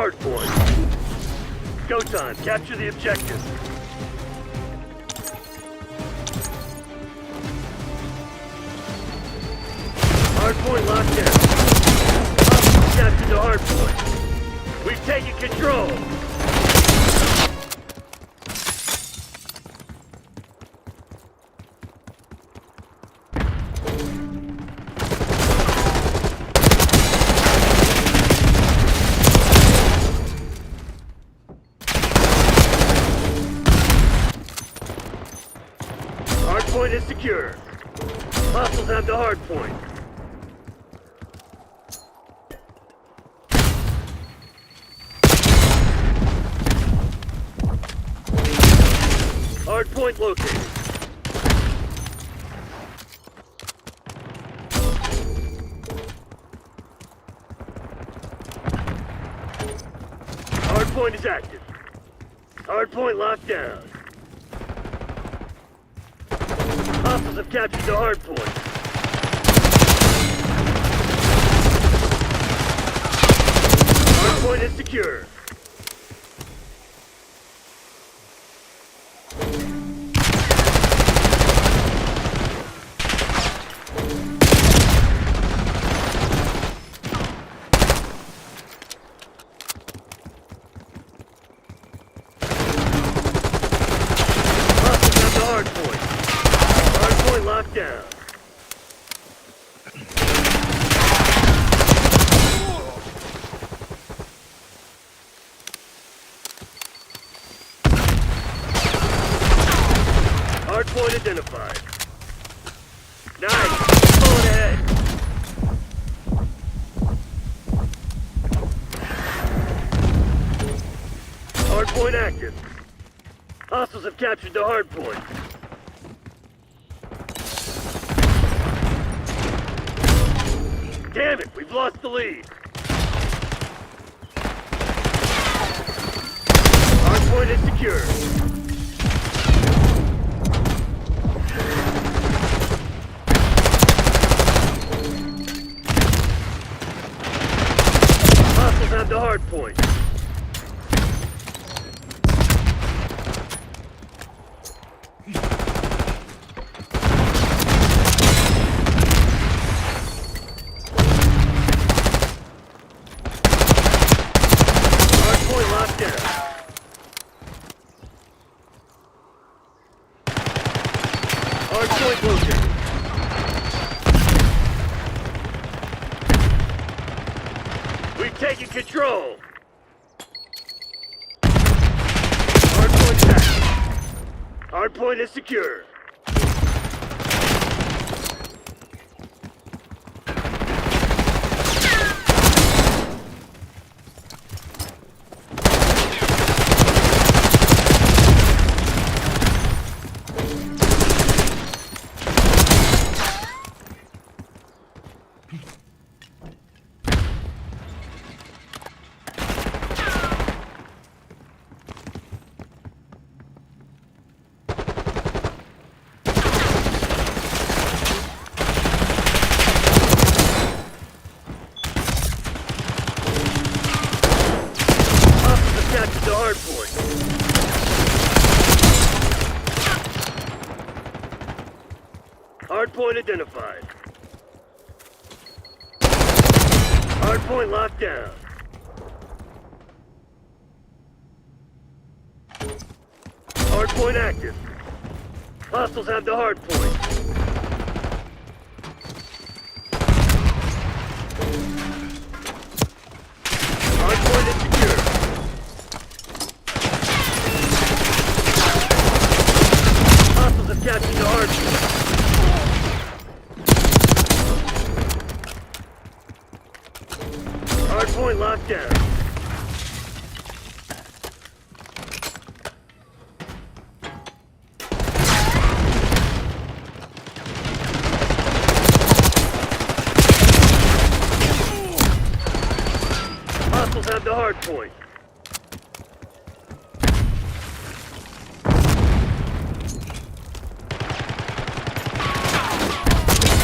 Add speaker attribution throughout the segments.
Speaker 1: Hardpoint. Go time. Capture the objective. Hardpoint locked down. Hostiles captured the hardpoint. We've taken control. Hardpoint is secure. Hostiles have the hardpoint. Hardpoint located. Hardpoint is active. Hardpoint locked down. Hostiles have captured the hardpoint. Hardpoint is secure. Hardpoint locked down. Hardpoint identified. Nice. Pulling ahead. Hardpoint active. Hostiles have captured the hardpoint. Damn it, we've lost the lead. Hardpoint is secure. Hostiles have the hardpoint. Hardpoint located. We've taken control. Hardpoint active. Hardpoint is secure. Captured the hardpoint. Hardpoint identified. Hardpoint locked down. Hardpoint active. Hostiles have the hardpoint. Hardpoint is secure. Hostiles have captured the hardpoint. Hardpoint locked down. Hostiles have the hardpoint.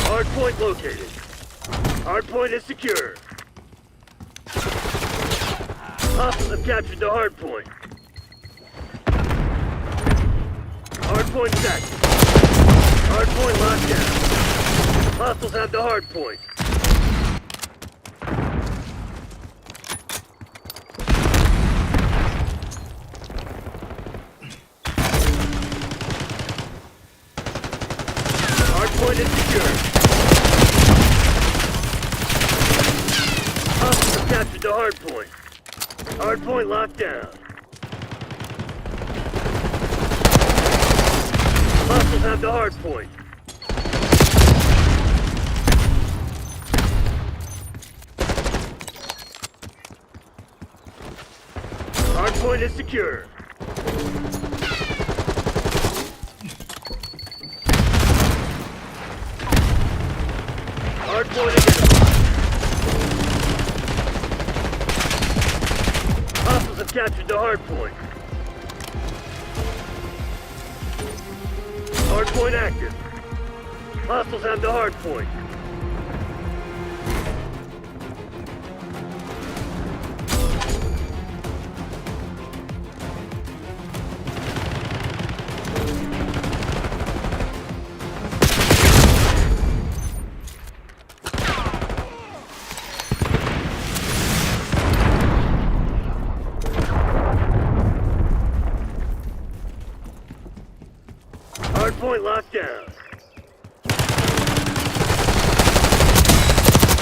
Speaker 1: Hardpoint located. Hardpoint is secure. Hostiles have captured the hardpoint. Hardpoint's active. Hardpoint locked down. Hostiles have the hardpoint. Hardpoint is secure. Hostiles have captured the hardpoint. Hardpoint locked down. Hostiles have the hardpoint. Hardpoint is secure. Hardpoint identified. Hostiles have captured the hardpoint. Hardpoint active. Hostiles have the hardpoint. Hardpoint locked down.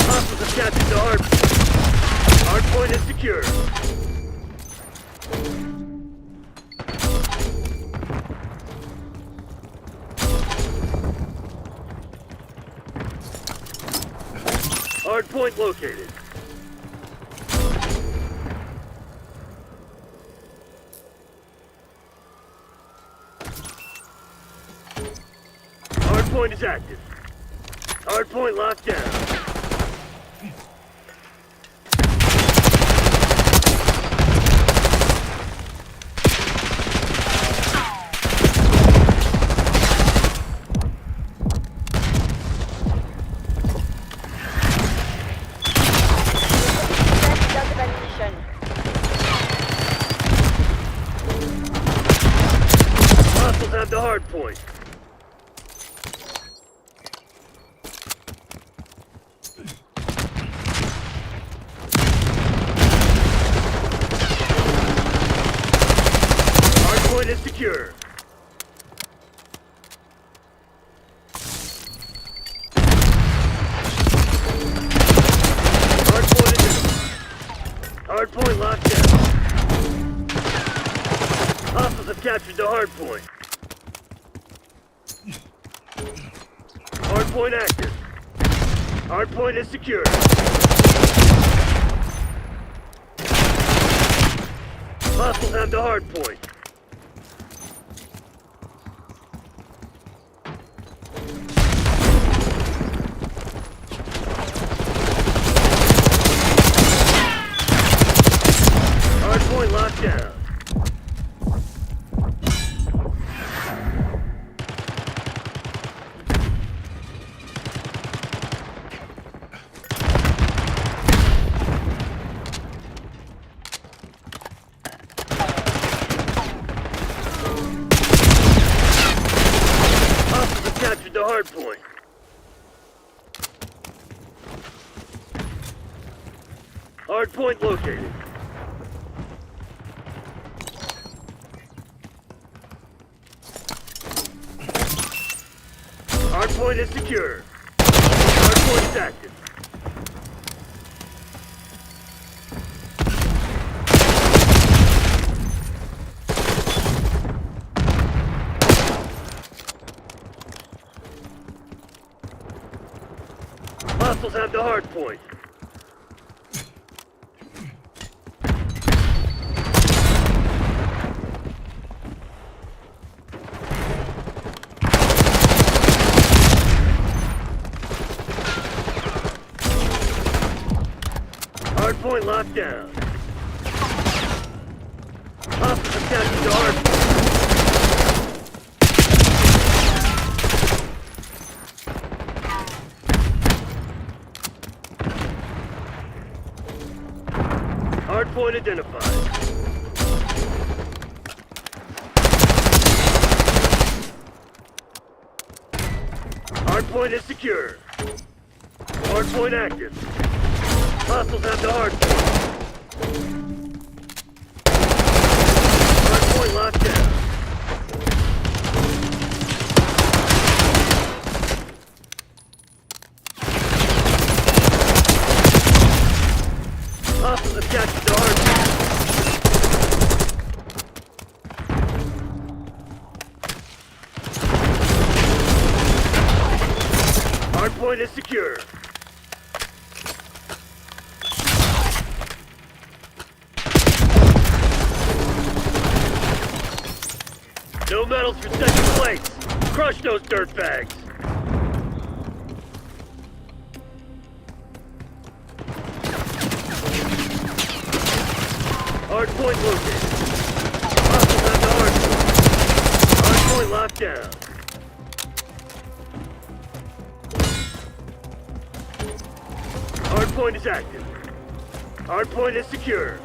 Speaker 1: Hostiles have captured the hardpoint. Hardpoint is secure. Hardpoint located. Hardpoint is active. Hardpoint locked down. Hostiles have the hardpoint. Hardpoint is secure. Hardpoint is hardpoint locked down. Hostiles have captured the hardpoint. Hardpoint active. Hardpoint is secure. Hostiles have the hardpoint. Hardpoint locked down. Hostiles have captured the hardpoint. Hardpoint located. Hardpoint is secure. Hardpoint is active. Hostiles have the hardpoint. Hardpoint locked down. Hostiles have captured the hardpoint. Hardpoint identified. Hardpoint is secure. Hardpoint active. Hostiles have the hardpoint. Hardpoint locked down. Hostiles have captured the hardpoint. Hardpoint is secure. No medals for second place. Crush those dirtbags. Hardpoint located. Hostiles have the hardpoint. Hardpoint locked down. Hardpoint is active. Hardpoint is secure.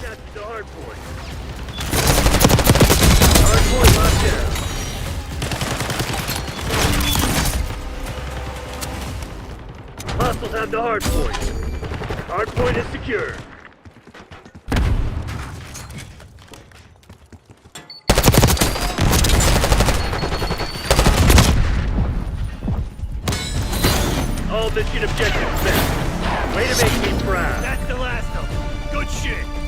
Speaker 1: Captured the hardpoint. Hardpoint locked down. Hostiles have the hardpoint. Hardpoint is secure. All mission objectives met. Way to make me proud.
Speaker 2: That's the last of them. Good shit.